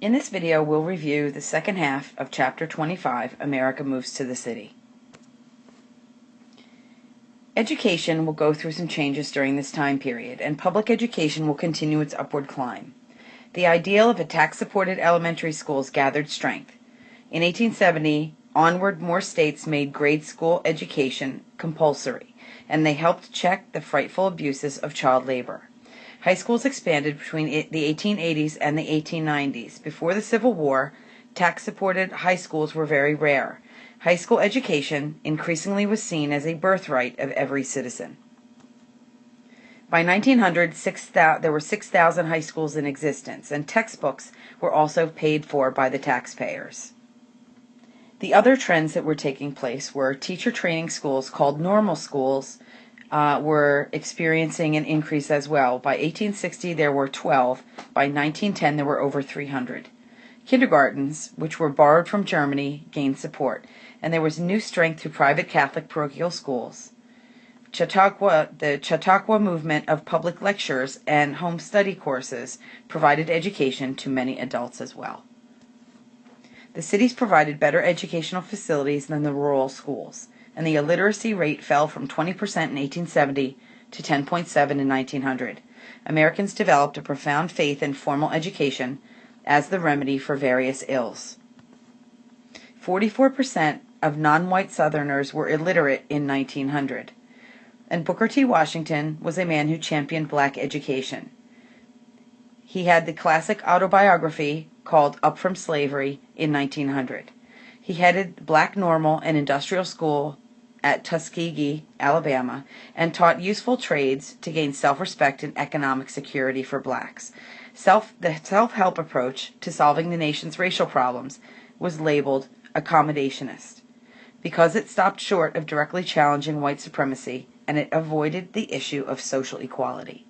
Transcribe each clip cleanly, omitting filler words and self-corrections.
In this video, we'll review the second half of Chapter 25, America Moves to the City. Education will go through some changes during this time period, and public education will continue its upward climb. The ideal of a tax-supported elementary schools gathered strength. In 1870, onward, more states made grade school education compulsory, and they helped check the frightful abuses of child labor. High schools expanded between the 1880s and the 1890s. Before the Civil War, tax-supported high schools were very rare. High school education increasingly was seen as a birthright of every citizen. By 1900, there were 6,000 high schools in existence, and textbooks were also paid for by the taxpayers. The other trends that were taking place were teacher training schools called normal schools were experiencing an increase as well. By 1860, there were 12. By 1910, there were over 300. Kindergartens, which were borrowed from Germany, gained support, and there was new strength through private Catholic parochial schools. The Chautauqua movement of public lectures and home study courses provided education to many adults as well. The cities provided better educational facilities than the rural schools, and the illiteracy rate fell from 20% in 1870 to 10.7% in 1900. Americans developed a profound faith in formal education as the remedy for various ills. 44% of non-white Southerners were illiterate in 1900, and Booker T. Washington was a man who championed black education. He had the classic autobiography called Up from Slavery in 1900. He headed Black Normal and Industrial School at Tuskegee, Alabama, and taught useful trades to gain self-respect and economic security for blacks. The self-help approach to solving the nation's racial problems was labeled accommodationist because it stopped short of directly challenging white supremacy, and it avoided the issue of social equality.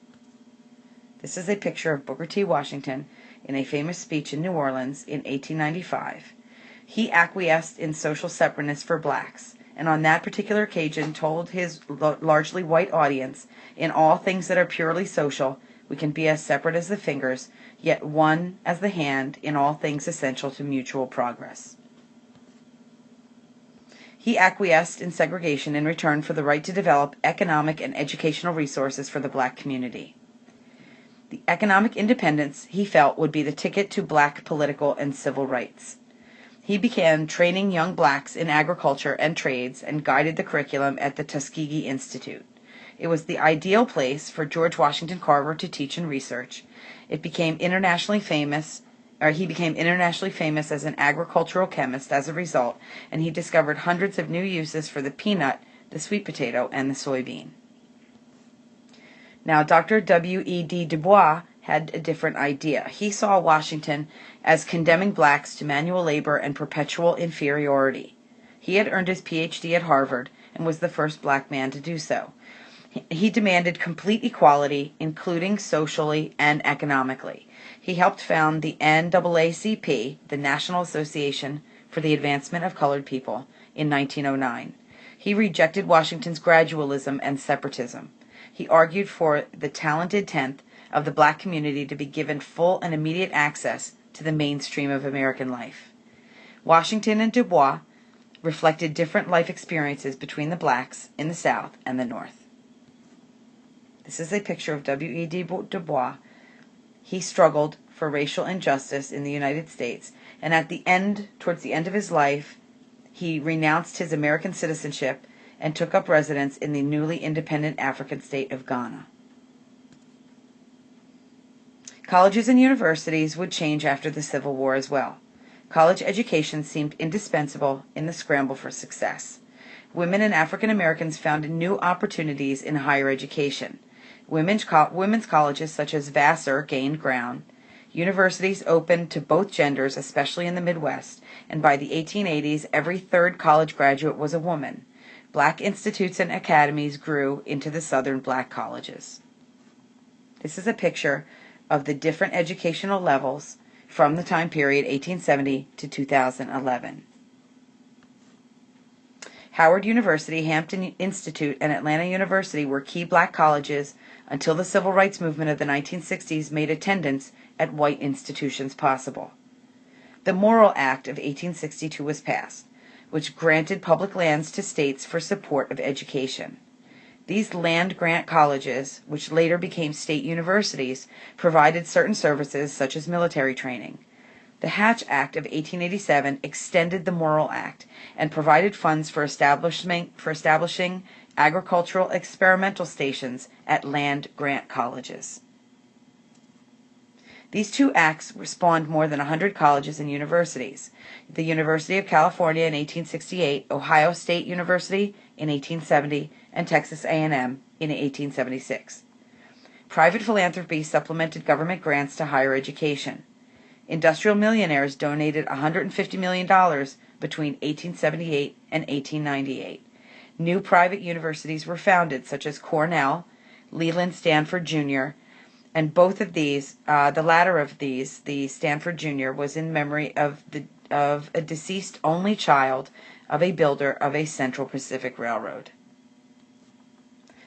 This is a picture of Booker T. Washington in a famous speech in New Orleans in 1895. He acquiesced in social separateness for blacks, and on that particular occasion told his largely white audience, in all things that are purely social, we can be as separate as the fingers, yet one as the hand in all things essential to mutual progress. He acquiesced in segregation in return for the right to develop economic and educational resources for the black community. The economic independence, he felt, would be the ticket to black political and civil rights. He began training young blacks in agriculture and trades and guided the curriculum at the Tuskegee Institute. It was the ideal place for George Washington Carver to teach and research. He became internationally famous as an agricultural chemist as a result, and he discovered hundreds of new uses for the peanut, the sweet potato, and the soybean. Now, Dr. W.E.D. Dubois had a different idea. He saw Washington as condemning blacks to manual labor and perpetual inferiority. He had earned his Ph.D. at Harvard and was the first black man to do so. He demanded complete equality, including socially and economically. He helped found the NAACP, the National Association for the Advancement of Colored People, in 1909. He rejected Washington's gradualism and separatism. He argued for the talented tenth of the black community to be given full and immediate access to the mainstream of American life. Washington and Dubois reflected different life experiences between the blacks in the South and the North. This is a picture of W.E.D. Dubois. He struggled for racial injustice in the United States, and towards the end of his life, he renounced his American citizenship and took up residence in the newly independent African state of Ghana. Colleges and universities would change after the Civil War as well. College education seemed indispensable in the scramble for success. Women and African Americans found new opportunities in higher education. Women's colleges such as Vassar gained ground. Universities opened to both genders, especially in the Midwest, and by the 1880s, every third college graduate was a woman. Black institutes and academies grew into the Southern black colleges. This is a picture of the different educational levels from the time period 1870 to 2011. Howard University, Hampton Institute, and Atlanta University were key black colleges until the civil rights movement of the 1960s made attendance at white institutions possible. The Morrill Act of 1862 was passed, which granted public lands to states for support of education. These land-grant colleges, which later became state universities, provided certain services such as military training. The Hatch Act of 1887 extended the Morrill Act and provided funds for establishing agricultural experimental stations at land-grant colleges. These two acts spawned more than 100 colleges and universities: the University of California in 1868, Ohio State University in 1870, and Texas A&M in 1876. Private philanthropy supplemented government grants to higher education. Industrial millionaires donated $150 million between 1878 and 1898. New private universities were founded, such as Cornell, Leland Stanford Jr., and both of these, the latter of these, the Stanford Jr., was in memory of a deceased only child of a builder of a Central Pacific Railroad.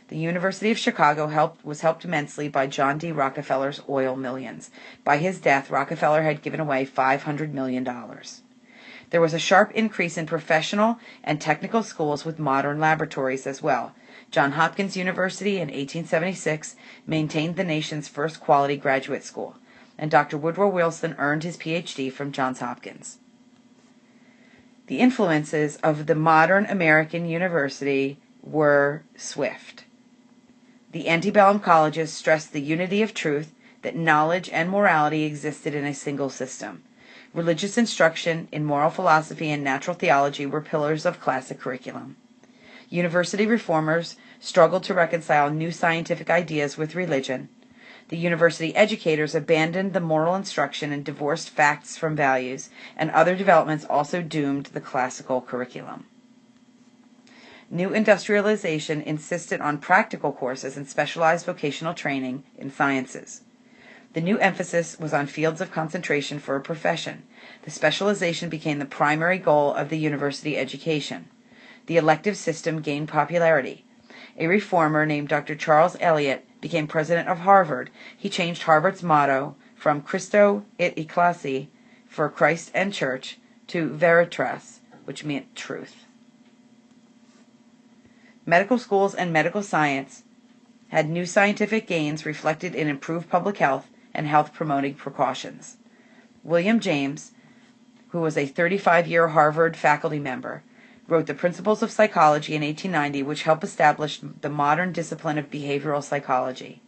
The University of Chicago was helped immensely by John D. Rockefeller's oil millions. By his death, Rockefeller had given away $500 million. There was a sharp increase in professional and technical schools with modern laboratories as well. Johns Hopkins University in 1876 maintained the nation's first quality graduate school, and Dr. Woodrow Wilson earned his Ph.D. from Johns Hopkins. The influences of the modern American university were swift. The antebellum colleges stressed the unity of truth, that knowledge and morality existed in a single system. Religious instruction in moral philosophy and natural theology were pillars of classic curriculum. University reformers struggled to reconcile new scientific ideas with religion. The university educators abandoned the moral instruction and divorced facts from values, and other developments also doomed the classical curriculum. New industrialization insisted on practical courses and specialized vocational training in sciences. The new emphasis was on fields of concentration for a profession. The specialization became the primary goal of the university education. The elective system gained popularity. A reformer named Dr. Charles Eliot became president of Harvard. He changed Harvard's motto from Christo et Ecclesi, for Christ and Church, to Veritas, which meant truth. Medical schools and medical science had new scientific gains reflected in improved public health and health-promoting precautions. William James, who was a 35-year Harvard faculty member, wrote The Principles of Psychology in 1890, which helped establish the modern discipline of behavioral psychology.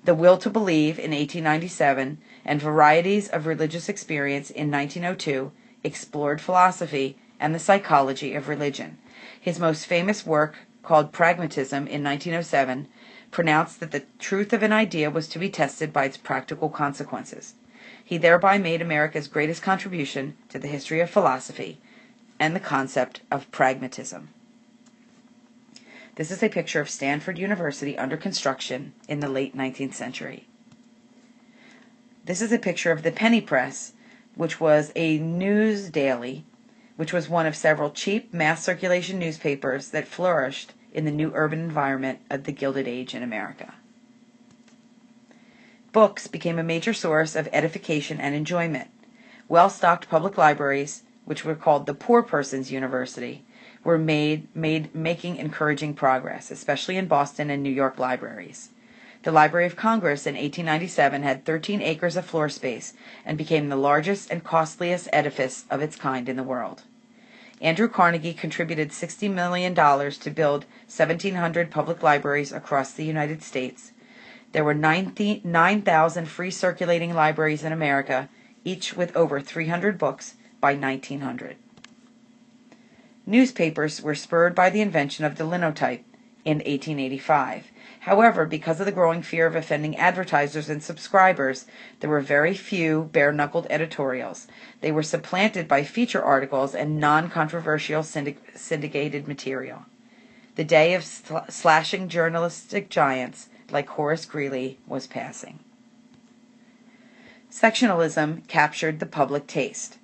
The Will to Believe in 1897 and Varieties of Religious Experience in 1902 explored philosophy and the psychology of religion. His most famous work, called Pragmatism in 1907, pronounced that the truth of an idea was to be tested by its practical consequences. He thereby made America's greatest contribution to the history of philosophy and the concept of pragmatism. This is a picture of Stanford University under construction in the late 19th century. This is a picture of the penny press, which was a news daily, which was one of several cheap mass circulation newspapers that flourished in the new urban environment of the Gilded Age in America. Books became a major source of edification and enjoyment. Well-stocked public libraries, which were called the Poor Person's University, were making encouraging progress, especially in Boston and New York libraries. The Library of Congress in 1897 had 13 acres of floor space and became the largest and costliest edifice of its kind in the world. Andrew Carnegie contributed $60 million to build 1,700 public libraries across the United States. There were 9,000 free circulating libraries in America, each with over 300 books by 1900. Newspapers were spurred by the invention of the linotype in 1885. However, because of the growing fear of offending advertisers and subscribers, there were very few bare-knuckled editorials. They were supplanted by feature articles and non-controversial syndicated material. The day of slashing journalistic giants like Horace Greeley was passing. Sectionalism captured the public taste.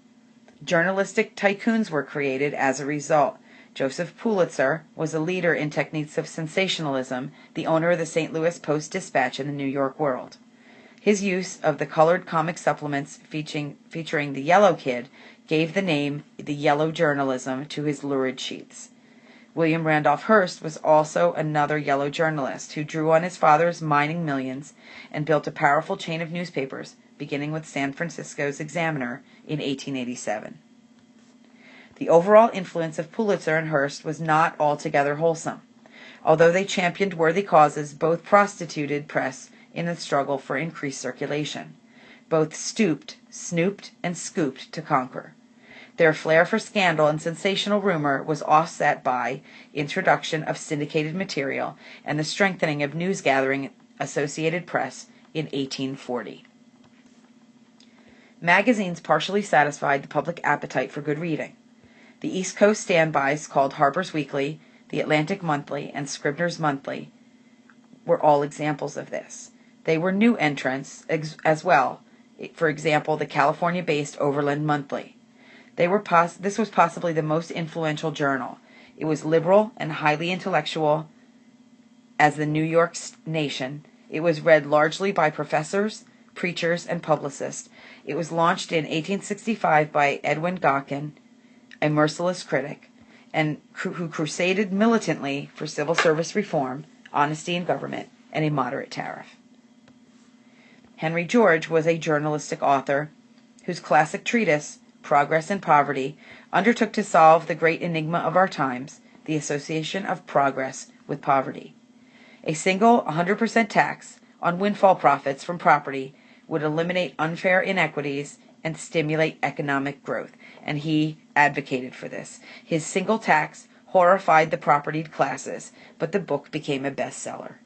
Journalistic tycoons were created as a result. Joseph Pulitzer was a leader in techniques of sensationalism, the owner of the St. Louis Post-Dispatch and the New York World. His use of the colored comic supplements featuring the Yellow Kid gave the name the Yellow Journalism to his lurid sheets. William Randolph Hearst was also another yellow journalist who drew on his father's mining millions and built a powerful chain of newspapers, beginning with San Francisco's Examiner in 1887. The overall influence of Pulitzer and Hearst was not altogether wholesome. Although they championed worthy causes, both prostituted press in the struggle for increased circulation. Both stooped, snooped, and scooped to conquer. Their flair for scandal and sensational rumor was offset by introduction of syndicated material and the strengthening of news-gathering Associated Press in 1840. Magazines partially satisfied the public appetite for good reading. The East Coast standbys called Harper's Weekly, the Atlantic Monthly, and Scribner's Monthly were all examples of this. They were new entrants as well. For example, the California-based Overland Monthly. This was possibly the most influential journal. It was liberal and highly intellectual as the New York Nation. It was read largely by professors, preachers, and publicists. It was launched in 1865 by Edwin Gockin, a merciless critic, and who crusaded militantly for civil service reform, honesty in government, and a moderate tariff. Henry George was a journalistic author whose classic treatise, Progress and Poverty, undertook to solve the great enigma of our times, the association of progress with poverty. A single 100% tax on windfall profits from property would eliminate unfair inequities and stimulate economic growth, and he advocated for this. His single tax horrified the propertied classes, but the book became a bestseller.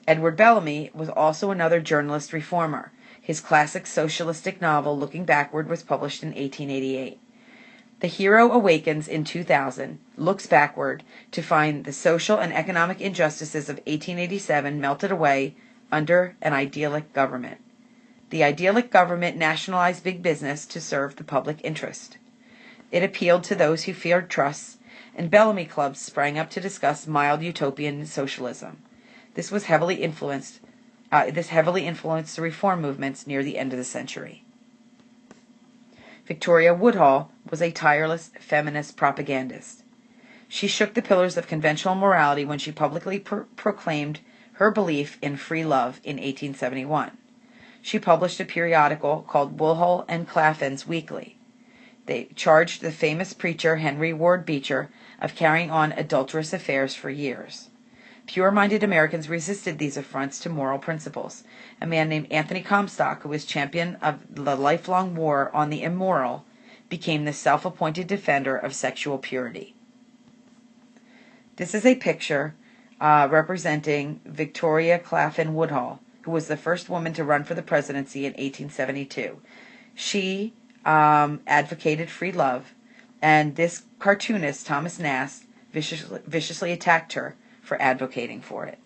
Edward Bellamy was also another journalist reformer. His classic socialistic novel, Looking Backward, was published in 1888. The hero awakens in 2000, looks backward to find the social and economic injustices of 1887 melted away under an idyllic government. The idyllic government nationalized big business to serve the public interest. It appealed to those who feared trusts, and Bellamy clubs sprang up to discuss mild utopian socialism. This heavily influenced the reform movements near the end of the century. Victoria Woodhull was a tireless feminist propagandist. She shook the pillars of conventional morality when she publicly proclaimed her belief in free love in 1871. She published a periodical called Woodhull and Claflin's Weekly. They charged the famous preacher Henry Ward Beecher of carrying on adulterous affairs for years. Pure-minded Americans resisted these affronts to moral principles. A man named Anthony Comstock, who was champion of the lifelong war on the immoral, became the self-appointed defender of sexual purity. This is a picture representing Victoria Claflin Woodhull, who was the first woman to run for the presidency in 1872. She advocated free love, and this cartoonist, Thomas Nast, viciously attacked her for advocating for it.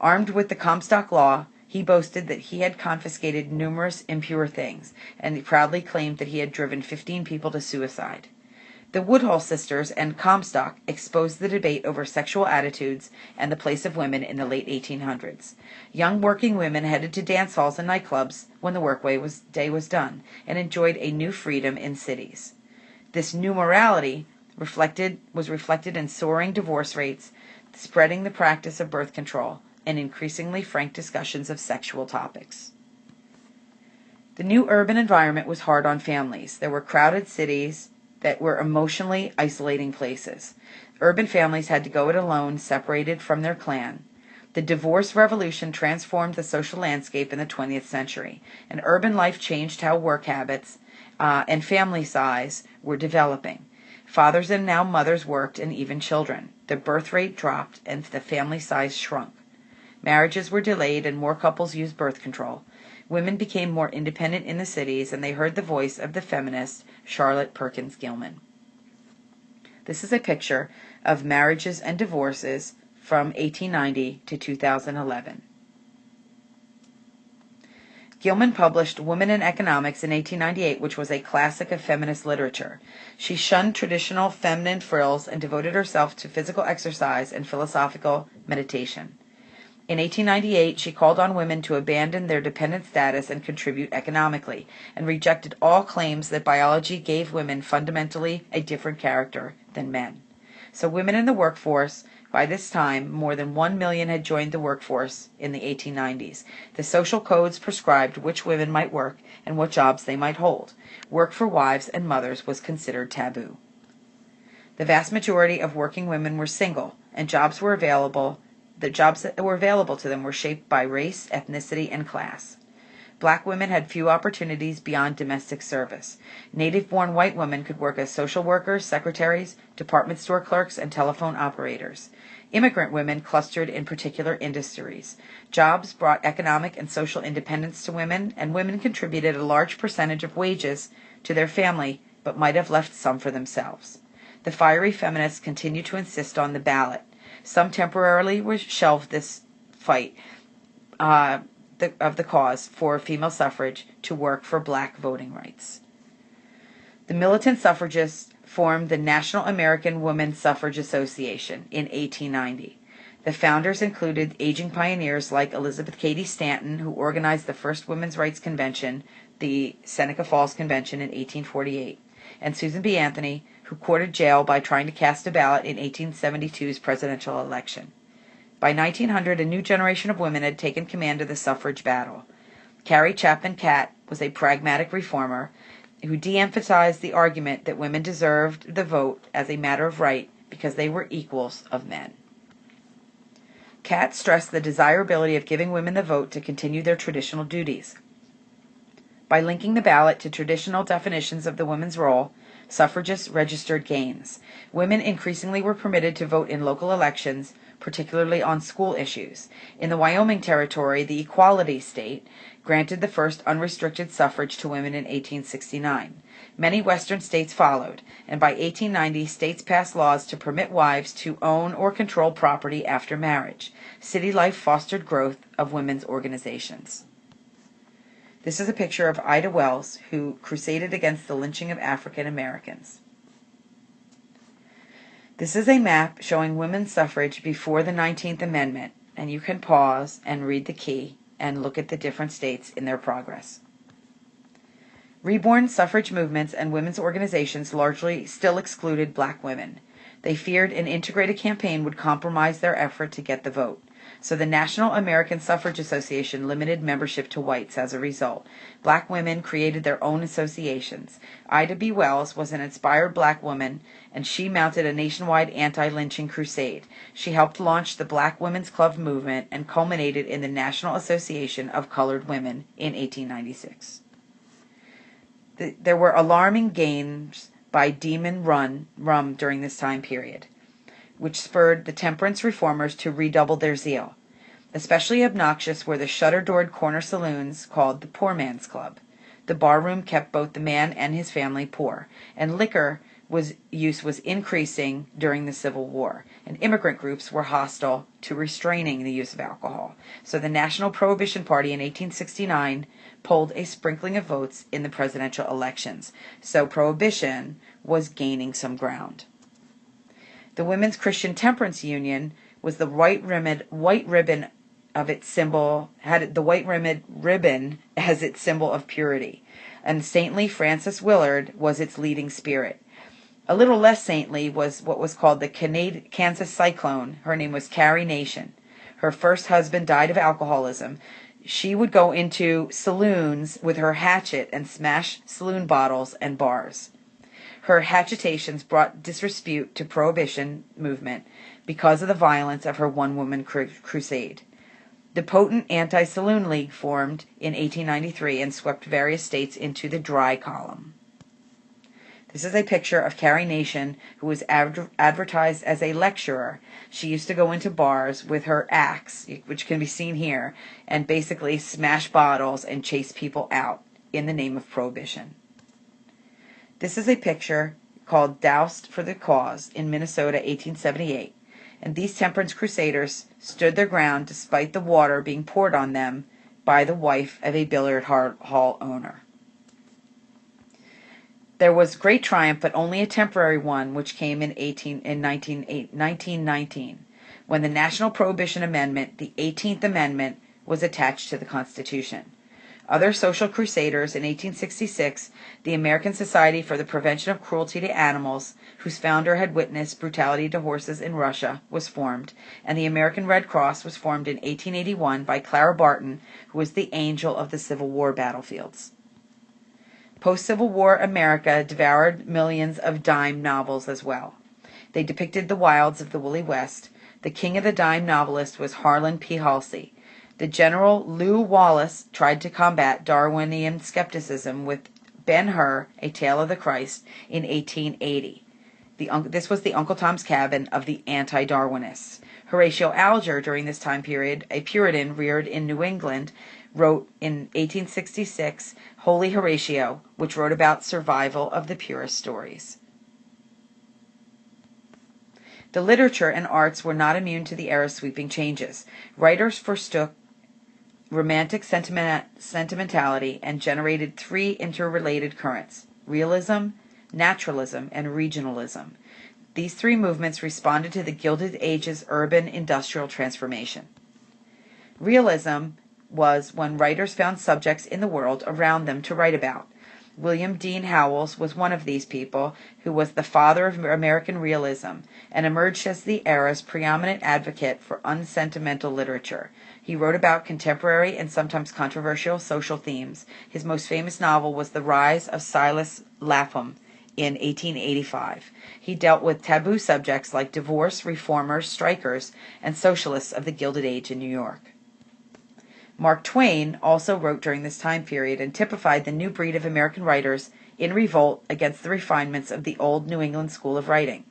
Armed with the Comstock Law, he boasted that he had confiscated numerous impure things, and he proudly claimed that he had driven 15 people to suicide. The Woodhull sisters and Comstock exposed the debate over sexual attitudes and the place of women in the late 1800s. Young working women headed to dance halls and nightclubs when the day was done, and enjoyed a new freedom in cities. This new morality was reflected in soaring divorce rates, spreading the practice of birth control, and increasingly frank discussions of sexual topics. The new urban environment was hard on families. There were crowded cities that were emotionally isolating places. Urban families had to go it alone, separated from their clan. The divorce revolution transformed the social landscape in the 20th century, and urban life changed how work habits and family size were developing. Fathers and now mothers worked, and even children. The birth rate dropped, and the family size shrunk. Marriages were delayed, and more couples used birth control. Women became more independent in the cities, and they heard the voice of the feminist Charlotte Perkins Gilman. This is a picture of marriages and divorces from 1890 to 2011. Gilman published Woman in Economics in 1898, which was a classic of feminist literature. She shunned traditional feminine frills and devoted herself to physical exercise and philosophical meditation. In 1898, she called on women to abandon their dependent status and contribute economically, and rejected all claims that biology gave women fundamentally a different character than men. So women in the workforce, by this time, more than 1 million had joined the workforce in the 1890s. The social codes prescribed which women might work and what jobs they might hold. Work for wives and mothers was considered taboo. The vast majority of working women were single, and the jobs that were available to them were shaped by race, ethnicity, and class. Black women had few opportunities beyond domestic service. Native-born white women could work as social workers, secretaries, department store clerks, and telephone operators. Immigrant women clustered in particular industries. Jobs brought economic and social independence to women, and women contributed a large percentage of wages to their family, but might have left some for themselves. The fiery feminists continued to insist on the ballot. Some temporarily shelved this fight of the cause for female suffrage to work for black voting rights. The militant suffragists formed the National American Woman Suffrage Association in 1890. The founders included aging pioneers like Elizabeth Cady Stanton, who organized the first women's rights convention, the Seneca Falls Convention in 1848, and Susan B. Anthony, who courted jail by trying to cast a ballot in 1872's presidential election. By 1900, a new generation of women had taken command of the suffrage battle. Carrie Chapman Catt was a pragmatic reformer who de-emphasized the argument that women deserved the vote as a matter of right because they were equals of men. Catt stressed the desirability of giving women the vote to continue their traditional duties. By linking the ballot to traditional definitions of the woman's role, suffragists registered gains. Women increasingly were permitted to vote in local elections, particularly on school issues. In the Wyoming Territory, the Equality State granted the first unrestricted suffrage to women in 1869. Many Western states followed, and by 1890, states passed laws to permit wives to own or control property after marriage. City life fostered growth of women's organizations. This is a picture of Ida Wells, who crusaded against the lynching of African Americans. This is a map showing women's suffrage before the 19th Amendment, and you can pause and read the key and look at the different states in their progress. Reborn suffrage movements and women's organizations largely still excluded black women. They feared an integrated campaign would compromise their effort to get the vote. So the National American Suffrage Association limited membership to whites as a result. Black women created their own associations. Ida B. Wells was an inspired black woman, and she mounted a nationwide anti-lynching crusade. She helped launch the Black Women's Club movement and culminated in the National Association of Colored Women in 1896. There were alarming gains by Demon Rum during this time period, which spurred the temperance reformers to redouble their zeal. Especially obnoxious were the shutter-doored corner saloons called the Poor Man's Club. The barroom kept both the man and his family poor, and liquor use was increasing during the Civil War, and immigrant groups were hostile to restraining the use of alcohol. So the National Prohibition Party in 1869 polled a sprinkling of votes in the presidential elections. So prohibition was gaining some ground. The Women's Christian Temperance Union was the white ribbon of its symbol, had the white ribbon as its symbol of purity, and saintly Frances Willard was its leading spirit. A little less saintly was what was called the Kansas Cyclone. Her name was Carrie Nation. Her first husband died of alcoholism. She would go into saloons with her hatchet and smash saloon bottles and bars. Her hatchetations brought disrepute to prohibition movement because of the violence of her one-woman crusade. The potent Anti-Saloon League formed in 1893 and swept various states into the dry column. This is a picture of Carrie Nation, who was advertised as a lecturer. She used to go into bars with her axe, which can be seen here, and basically smash bottles and chase people out in the name of prohibition. This is a picture called Doused for the Cause in Minnesota, 1878, and these temperance crusaders stood their ground despite the water being poured on them by the wife of a billiard hall owner. There was great triumph, but only a temporary one, which came in 1919. when the National Prohibition Amendment, the 18th Amendment, was attached to the Constitution. Other social crusaders: in 1866, the American Society for the Prevention of Cruelty to Animals, whose founder had witnessed brutality to horses in Russia, was formed, and the American Red Cross was formed in 1881 by Clara Barton, who was the angel of the Civil War battlefields. Post-Civil War America devoured millions of dime novels as well. They depicted the wilds of the woolly West. The king of the dime novelist was Harlan P. Halsey. The General Lew Wallace tried to combat Darwinian skepticism with Ben-Hur, A Tale of the Christ, in 1880. This was the Uncle Tom's Cabin of the anti-Darwinists. Horatio Alger, during this time period, a Puritan reared in New England, wrote in 1866 Holy Horatio, which wrote about survival of the purest stories. The literature and arts were not immune to the era's sweeping changes. Writers forsook romantic sentimentality and generated three interrelated currents: realism, naturalism, and regionalism. These three movements responded to the Gilded Age's urban industrial transformation. Realism was when writers found subjects in the world around them to write about. William Dean Howells was one of these people, who was the father of American realism and emerged as the era's preeminent advocate for unsentimental literature. He wrote about contemporary and sometimes controversial social themes. His most famous novel was The Rise of Silas Lapham in 1885. He dealt with taboo subjects like divorce, reformers, strikers, and socialists of the Gilded Age in New York. Mark Twain also wrote during this time period and typified the new breed of American writers in revolt against the refinements of the old New England school of writing.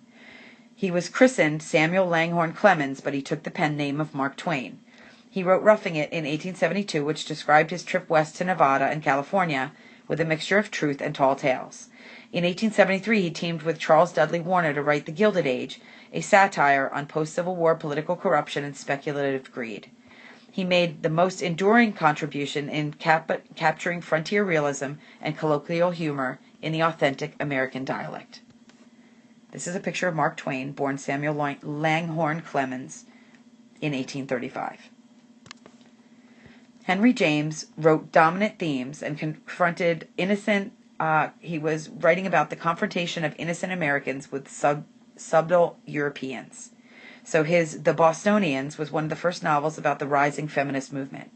He was christened Samuel Langhorne Clemens, but he took the pen name of Mark Twain. He wrote Roughing It in 1872, which described his trip west to Nevada and California with a mixture of truth and tall tales. In 1873, he teamed with Charles Dudley Warner to write The Gilded Age, a satire on post-Civil War political corruption and speculative greed. He made the most enduring contribution in capturing frontier realism and colloquial humor in the authentic American dialect. This is a picture of Mark Twain, born Samuel Langhorne Clemens in 1835. Henry James wrote dominant themes and confronted he was writing about the confrontation of innocent Americans with subtle Europeans. So his The Bostonians was one of the first novels about the rising feminist movement.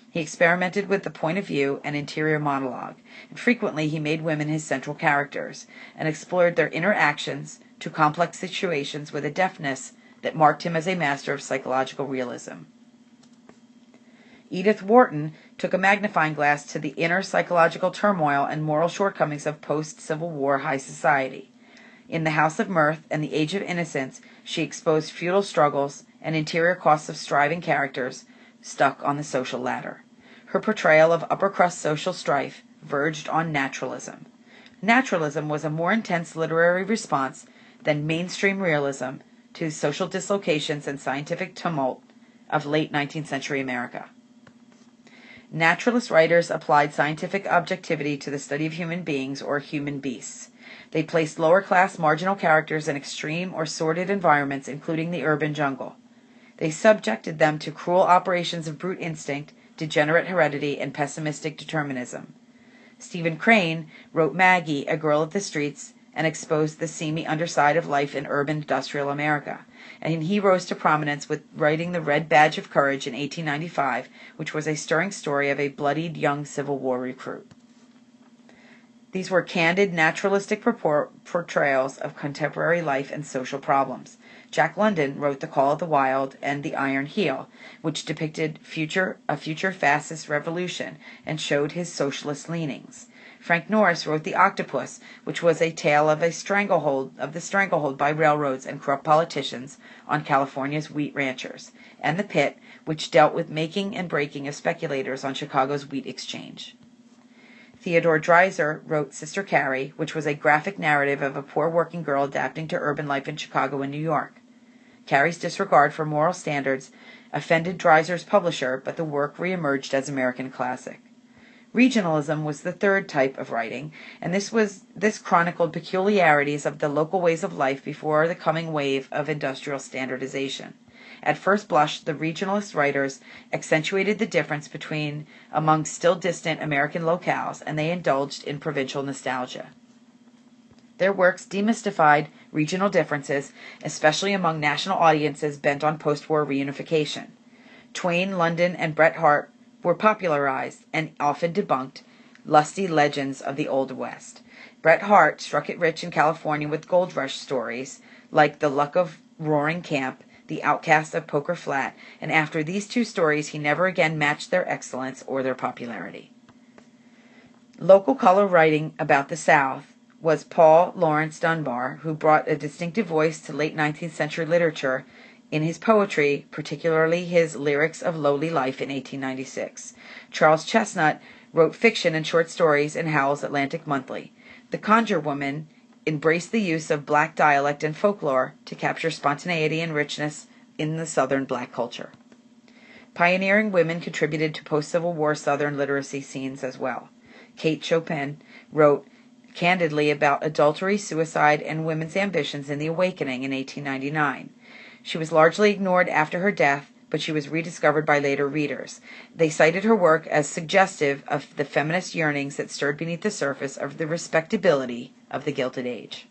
He experimented with the point of view and interior monologue, and frequently he made women his central characters, and explored their inner actions to complex situations with a deftness that marked him as a master of psychological realism. Edith Wharton took a magnifying glass to the inner psychological turmoil and moral shortcomings of post-Civil War high society. In The House of Mirth and The Age of Innocence, she exposed feudal struggles and interior costs of striving characters stuck on the social ladder. Her portrayal of upper-crust social strife verged on naturalism. Naturalism was a more intense literary response than mainstream realism to social dislocations and scientific tumult of late 19th century America. Naturalist writers applied scientific objectivity to the study of human beings or human beasts. They placed lower-class marginal characters in extreme or sordid environments, including the urban jungle. They subjected them to cruel operations of brute instinct, degenerate heredity, and pessimistic determinism. Stephen Crane wrote Maggie, a Girl of the Streets, and exposed the seamy underside of life in urban industrial America. And he rose to prominence with writing The Red Badge of Courage in 1895, which was a stirring story of a bloodied young Civil War recruit. These were candid, naturalistic portrayals of contemporary life and social problems. Jack London wrote The Call of the Wild and The Iron Heel, which depicted a future fascist revolution and showed his socialist leanings. Frank Norris wrote The Octopus, which was a tale of the stranglehold by railroads and corrupt politicians on California's wheat ranchers, and The Pit, which dealt with making and breaking of speculators on Chicago's wheat exchange. Theodore Dreiser wrote Sister Carrie, which was a graphic narrative of a poor working girl adapting to urban life in Chicago and New York. Carrie's disregard for moral standards offended Dreiser's publisher, but the work reemerged as American classic. Regionalism was the third type of writing, and this chronicled peculiarities of the local ways of life before the coming wave of industrial standardization. At first blush, the regionalist writers accentuated the difference among still distant American locales, and they indulged in provincial nostalgia. Their works demystified regional differences, especially among national audiences bent on post-war reunification. Twain, London, and Bret Harte were popularized, and often debunked, lusty legends of the Old West. Bret Harte struck it rich in California with gold rush stories, like The Luck of Roaring Camp, The Outcast of Poker Flat, and after these two stories he never again matched their excellence or their popularity. Local color writing about the South was Paul Laurence Dunbar, who brought a distinctive voice to late 19th century literature in his poetry, particularly his Lyrics of Lowly Life in 1896. Charles Chesnutt wrote fiction and short stories in Howell's Atlantic Monthly. The Conjure Woman embraced the use of black dialect and folklore to capture spontaneity and richness in the Southern black culture. Pioneering women contributed to post-Civil War Southern literacy scenes as well. Kate Chopin wrote candidly about adultery, suicide, and women's ambitions in The Awakening in 1899. She was largely ignored after her death, but she was rediscovered by later readers. They cited her work as suggestive of the feminist yearnings that stirred beneath the surface of the respectability of the Gilded Age.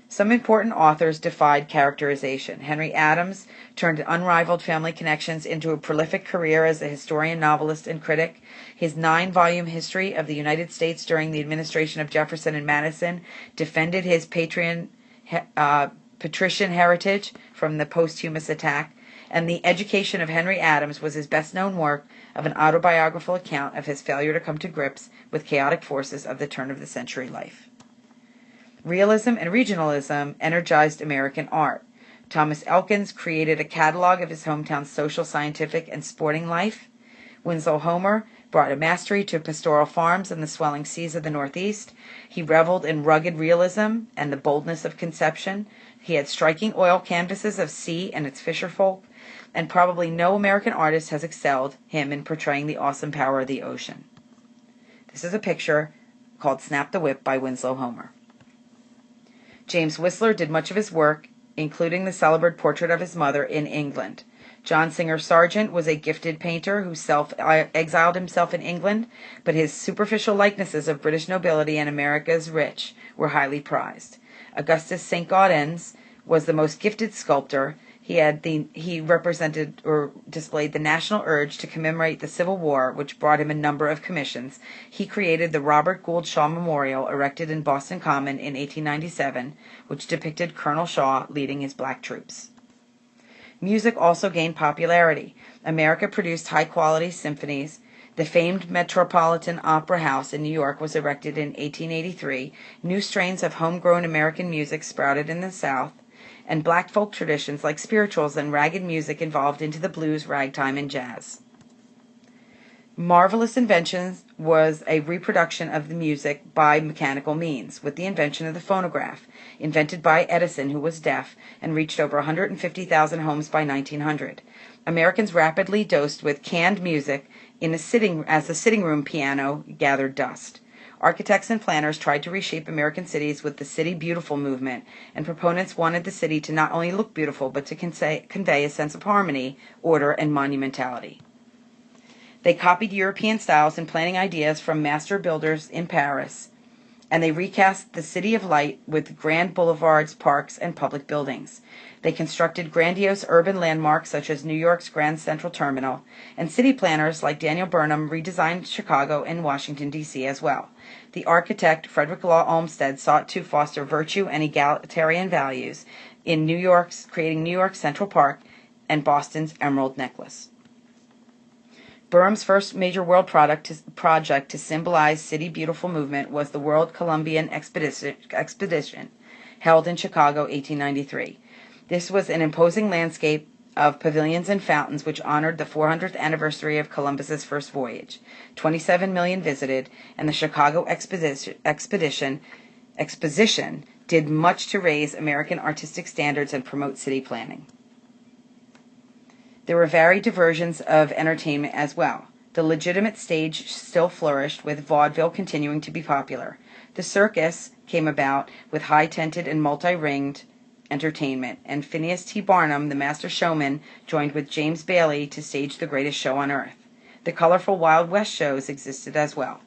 Some important authors defied characterization. Henry Adams turned unrivaled family connections into a prolific career as a historian, novelist, and critic. His 9-volume history of the United States during the administration of Jefferson and Madison defended his patrician heritage from the posthumous attack, and The Education of Henry Adams was his best-known work of an autobiographical account of his failure to come to grips with chaotic forces of the turn-of-the-century life. Realism and Regionalism energized American art. Thomas Elkins created a catalog of his hometown's social, scientific, and sporting life. Winslow Homer brought a mastery to pastoral farms and the swelling seas of the Northeast. He reveled in rugged realism and the boldness of conception. He had striking oil canvases of sea and its fisherfolk, and probably no American artist has excelled him in portraying the awesome power of the ocean. This is a picture called Snap the Whip by Winslow Homer. James Whistler did much of his work, including the celebrated portrait of his mother, in England. John Singer Sargent was a gifted painter who self-exiled himself in England, but his superficial likenesses of British nobility and America's rich were highly prized. Augustus St. Gaudens was the most gifted sculptor. He represented or displayed the national urge to commemorate the Civil War, which brought him a number of commissions. He created the Robert Gould Shaw Memorial, erected in Boston Common in 1897, which depicted Colonel Shaw leading his black troops. Music also gained popularity. America produced high-quality symphonies. The famed Metropolitan Opera House in New York was erected in 1883. New strains of homegrown American music sprouted in the South, and black folk traditions like spirituals and ragged music evolved into the blues, ragtime, and jazz. Marvelous Inventions was a reproduction of the music by mechanical means, with the invention of the phonograph, invented by Edison, who was deaf, and reached over 150,000 homes by 1900. Americans rapidly dosed with canned music as the sitting room piano gathered dust. Architects and planners tried to reshape American cities with the City Beautiful movement, and proponents wanted the city to not only look beautiful, but to convey a sense of harmony, order, and monumentality. They copied European styles and planning ideas from master builders in Paris, and they recast the City of Light with grand boulevards, parks, and public buildings. They constructed grandiose urban landmarks such as New York's Grand Central Terminal, and city planners like Daniel Burnham redesigned Chicago and Washington, D.C. as well. The architect Frederick Law Olmsted sought to foster virtue and egalitarian values in creating New York's Central Park and Boston's Emerald Necklace. Burham's first major world project to symbolize City Beautiful movement was the World Columbian Expedition, held in Chicago, 1893. This was an imposing landscape of pavilions and fountains which honored the 400th anniversary of Columbus's first voyage. 27 million visited, and the Chicago Exposition did much to raise American artistic standards and promote city planning. There were varied diversions of entertainment as well. The legitimate stage still flourished, with vaudeville continuing to be popular. The circus came about with high-tented and multi-ringed entertainment, and Phineas T. Barnum, the master showman, joined with James Bailey to stage the greatest show on earth. The colorful Wild West shows existed as well.